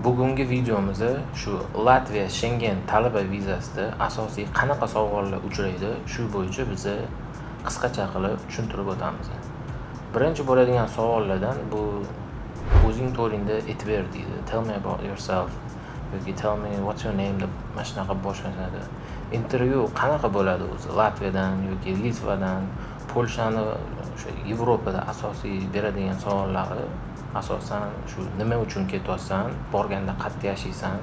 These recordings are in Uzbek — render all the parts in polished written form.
Bugungi videomizda shu Latviya Schengen talaba vizasida asosiy qanaqa savollar uchraydi, shu bo'yicha biz qisqacha qilib tushuntirib o'tamiz. Birinchi bo'ladigan savollardan bu o'zing to'g'ringda aytib ber deydi. Tell me about yourself yoki tell me what's your name deb mana shunaqa boshlanadi. Intervyu qanaqa bo'ladi o'zi? Latviyadan yoki Litvadan, Polshani o'sha Yevropada asosiy beradigan savollari asosan shu nima uchun ketyapsan, borganda qayerda yashaysan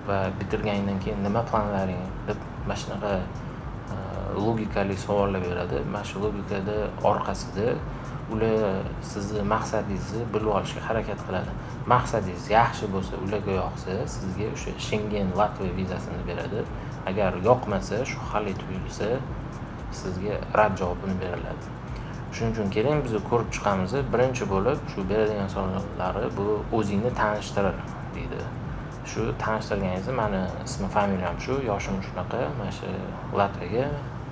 va bitirgandan keyin nima planlaring deb mana shunaqa logikali savollar beradi. Mana shu logikada orqasida ular sizni maqsadingizni bilib olishga harakat qiladi. Maqsadingiz yaxshi bo'lsa, ularga yoqsa, sizga o'sha Schengen Latviya vizasini beradi. Agar yoqmasa, shubhali tuyulsa, sizga rad javobini beriladi. Shuning uchun keling biz ko'rib chiqamiz. Birinchi bo'lib shu beradigan savollari bu o'zingni tanishtirir deydi. Shu tanishtirganingizni meni ismi, familiyam shu, yoshim shunaqa, mana shu Latviyaga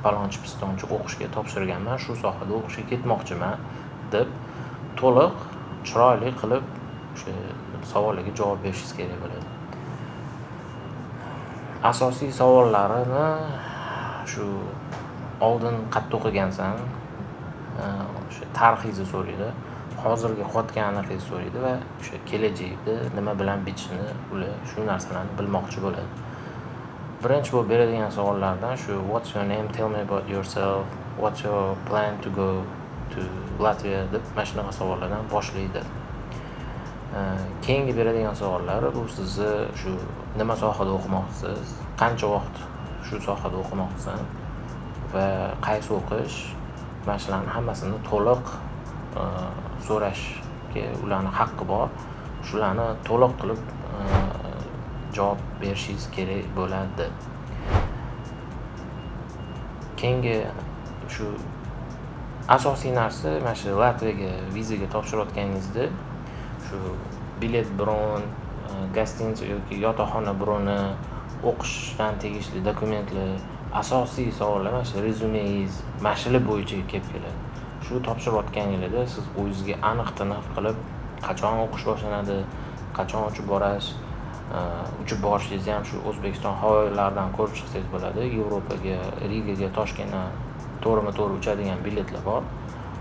palonchi pistonchi o'qishga topshirganman, shu sohada o'qishga ketmoqchiman deb to'liq, chiroyli qilib o'sha savollarga javob berishingiz kerak bo'ladi. Asosiy savollarini shu oldin qayerda o'qigansan, o'sha tarixingizni so'raydi, hozirgi qotganligingizni so'raydi va o'sha kelajakda nima bilan bitishini ular shu narsalarni bilmoqchi bo'ladi. Birinchi bo'lib beradigan savollardan shu what's your name, tell me about yourself, what's your plan to go to Latvia deb mana shunaqa savollardan boshlaydi. Keyingi beradigan savollar bu sizni shu nima sohada o'qimoqchisiz, qancha vaqt shu sohada o'qimoqchisan va qaysi o'qish, mana shularning hammasini to'liq so'rashga ularning haqqi bor. Shularni to'liq qilib javob berishingiz kerak bo'ladi. Keyingi shu asosiy narsa mana shu Latviyaga vizaga topshirayotganingizda shu bilet bron, gostinitsa yoki yotoqxona broni, o'qishdan tegishli dokumentlar, asosiy savollar mana shu rezumengiz, mashina bo'yicha kelib keladi. Shu topshirayotganingizda siz o'zingizga aniq-tiniq qilib qachon o'qish boshlanadi, qachon uchib borasiz, uchib borishingizni ham shu O'zbekiston havo yo'llaridan ko'rib chiqsangiz bo'ladi. Yevropaga, Rigaga, Toshkentdan to'g'rima-to'g'ri uchadigan biletlar bor.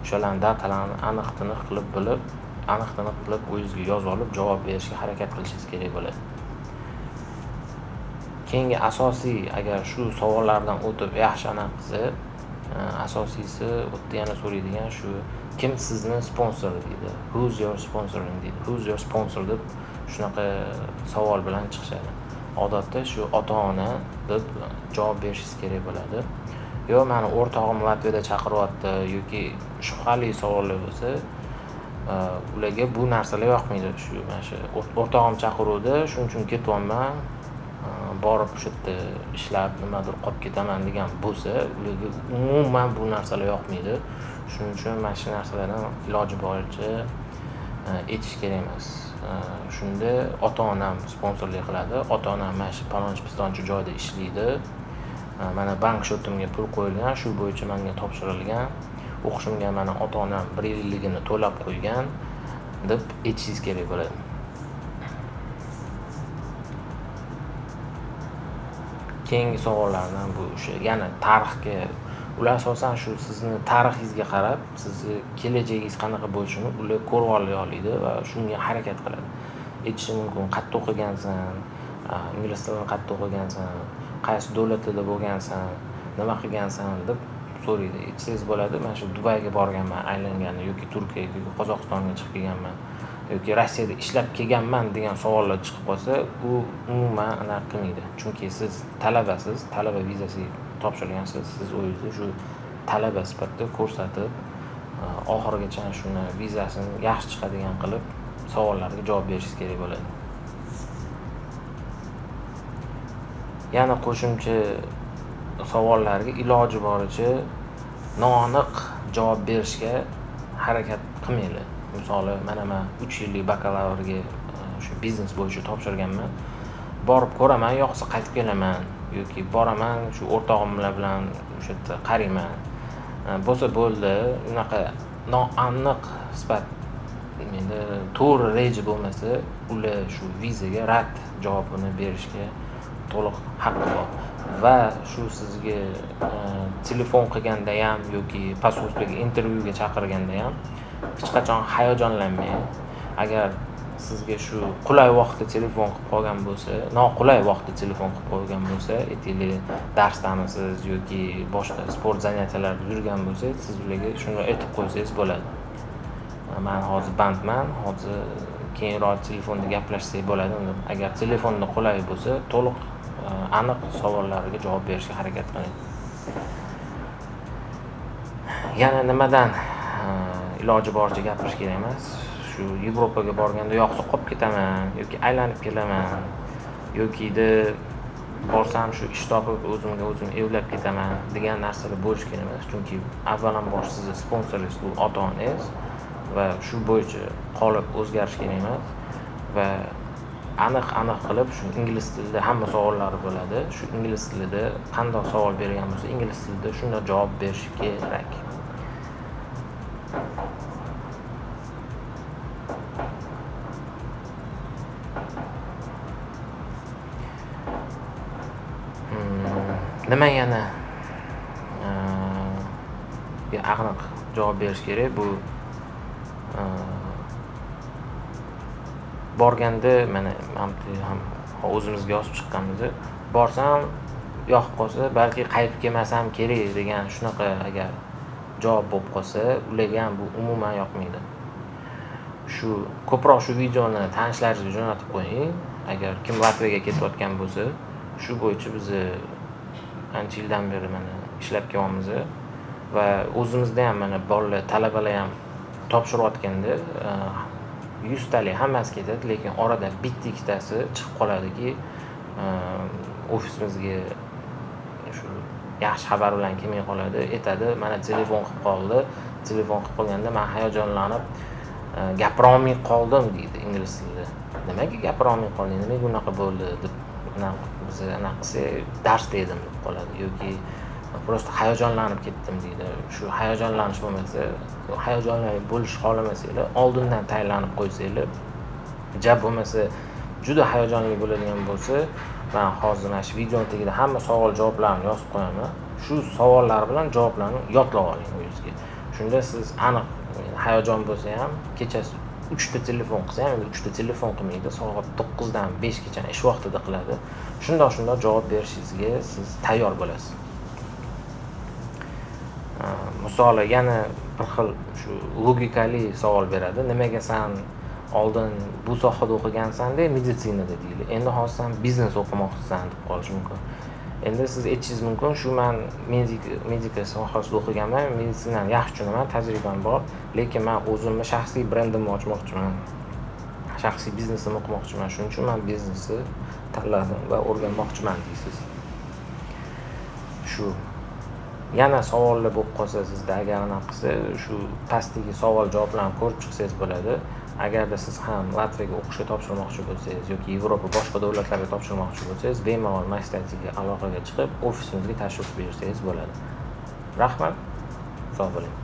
O'shalarning datalarini aniq-tiniq qilib bilib, aniq-tiniq qilib o'zingizga yozib olib javob berishga harakat qilishingiz kerak bo'ladi. Keyingi asosiy, agar shu savollardan o'tib yaxshi aniq qilsa, asosiysi o'tda yana so'raydigan shu kim sizni sponsor deydi. Who's your sponsoring deydi. Who's your sponsor deb shunaqa savol bilan chiqishadi. Odatda shu ota-ona deb javob berishingiz kerak bo'ladi. Yo meni o'rtog'im Latviyada chaqiryapti yoki shubhali savollar bo'lsa, ularga bu narsalar yoqmaydi. Shu mana shu o'rtog'im chaqiruvdi, shuning uchun ketyapman, borib o'sha yerda ishlab nimadir qolib ketaman degan bo'lsa, ularga umuman bu narsalar yoqmaydi. Shuning uchun mana shu narsalardan iloji boricha aytish kerak emas. Shunda ota-onam sponsorlik qiladi. Ota-onam mana shu palonchi pistonchi joyda ishlaydi. Mana bank shotimga pul qo'yilgan, shu bo'yicha menga topshirilgan. O'qishimga mana ota-onam 1 yilligini to'lab qo'ygan deb aytishingiz kerak bo'ladi. Keyingi savollardan bu o'sha yana tarixga, ular asosan shu sizni tarixingizga qarab, sizni kelajagingiz qanaqa bo'lishini ular ko'rib oladi va shunga harakat qiladi. Aytishi mumkin, qayerda o'qigansan, ingliz tilini qayerda o'qigansan, qaysi davlatda bo'lgansan, nima qilgansan deb so'raydi. Aytsangiz bo'ladi, men shu Dubayga borganman, aylanganman yoki Turkiyaga yoki Qozog'istonga chiqib kelganman yoki Rossiyada ishlab kelganman degan savollar chiqib qolsa, u umuman anaqa qilmaydi. Chunki siz talabasiz, talaba vizasiga topshirgansiz, siz o'zingizni shu talaba sifatida ko'rsatib, oxirigacha shuni vizasini yaxshi chiqadigan qilib savollarga javob berishingiz kerak bo'ladi. Yana qo'shimcha savollarga iloji boricha noaniq javob berishga harakat qilmanglar. Misoli, men 3 yillik bakalavrga shu biznes bo'yicha topshirganman. Borib ko'raman, yoqsa qaytib kelaman yoki boraman, shu o'rtog'im bilan o'sha yerda qarayman. Bo'lsa bo'ldi, unaqa noaniq sifat endi to'g'ri reja bo'lmasa, ular shu vizaga rad javobini berishga to'liq haqqi bor. Va shu sizga telefon qilganda ham yoki posustkaga intervyuga chaqirganda ham hech qachon hayajonlanmang. Agar sizga shu qulay vaqtda telefon qilib qolgan bo'lsa, noqulay vaqtda telefon qilib qolgan bo'lsa, aytaylik darsdamisiz yoki boshqa sport zanatiyalarida yurgan bo'lsangiz, siz ularga shuni aytib qo'ysangiz bo'ladi. Men hozir bandman, hozir keyinroq telefonda gaplashsak bo'ladi. Agar telefonda qulay bo'lsa, to'liq aniq savollariga javob berishga harakat qiling. Yana nimadan iloji boricha gapirish kerak emas. Shu Yevropaga borganda yo'qsa qolib ketaman yoki aylanib kelaman yoki borsam shu ish topib o'zimga o'zim evlab ketaman degan narsalar bo'lish kerak emas. Chunki avvalambor sizni sponsoringiz bu ota-onangiz va shu bo'yicha qolib o'zgarish kerak emas va aniq qilib shu ingliz tilida hamma savollari bo'ladi. Shu ingliz tilida qanday savol bergan bo'lsa, ingliz tilida shunday javob berish kerak. Nima yana aniq javob berish kerak? Bu borganda mana ham o'zimizga yozib chiqqanmiz. Borsam yoqib qolsa, balki qaytib kelmasam kerak degan shunaqa agar javob bo'lib qolsa, ularga ham bu umuman yoqmaydi. Shu ko'proq shu videoni tanishlaringizga jo'natib qo'ying. Agar kim Latviyaga ketayotgan bo'lsa, shu bo'yicha biz ancha yildan beri mana ishlab kelyapmiz va o'zimizda ham mana bolalar, talabalar ham topshirayotganda 100 talik hammasi ketadi, lekin orada bitta ikkitasi chiqib qoladiki, ofisimizga shu yaxshi xabar bilan kelmay qoladi, aytadi, mana telefon qilib qoldi. Telefon qilib qolganda men hayajonlanib gapira olmay qoldim deydi ingliz tilida. Nimaga gapira olmay qolding? Nimaga unaqa bo'ldi deb biz anaqa qilsak darsda edim deb qoladi yoki prosta hayajonlanib ketdim deydi. Shu hayajonlanish bo'lmasa, hayajonlanib bo'lish xohlamasanglar, oldindan tayyorlanib qo'ysanglar, bo'lmasa juda hayajonli bo'ladigan bo'lsa, men hozir mana shu video tagida hamma savol-javoblarni yozib qo'yaman. Shu savollar bilan javoblarni yodlab oling o'zingizga. Shunda siz aniq hayajon bo'lsa ham kechasi 3 ta telefon qilsa ham 3 ta telefon qilmaydi, soat 9 dan 5 gacha ish vaqtida qiladi. Shundoq javob berishingizga siz tayyor bo'lasiz. Misoli yana bir xil shu logikali savol beradi. Nimaga sen oldin bu sohada o'qigansan-da, meditsinada deydi. Endi hozir sen biznes o'qimoqchisan deb qolish mumkin. Endi siz aytishingiz mumkin, shu men medika sohasida o'qiganman, meditsinani yaxshi tushunaman, tajribam bor, lekin men o'zimni shaxsiy brendimni ochmoqchiman. Shaxsiy biznesimni qurmoqchiman. Shuning uchun men biznesni tanladim va o'rganmoqchiman deysiz. Shu yana savollar bo'lib qolsa sizda, agar aniq qilsa, shu pastdagi savol-javoblarni ko'rib chiqsangiz bo'ladi. Agarda siz ham Latviyaga o'qishga topshirmoqchi bo'lsangiz yoki Yevropa boshqa davlatlarga topshirmoqchi bo'lsangiz, bemalol Maystarchiga aloqaga chiqib, ofisimizga tashrif buyursangiz bo'ladi. Rahmat. Sog' bo'ling.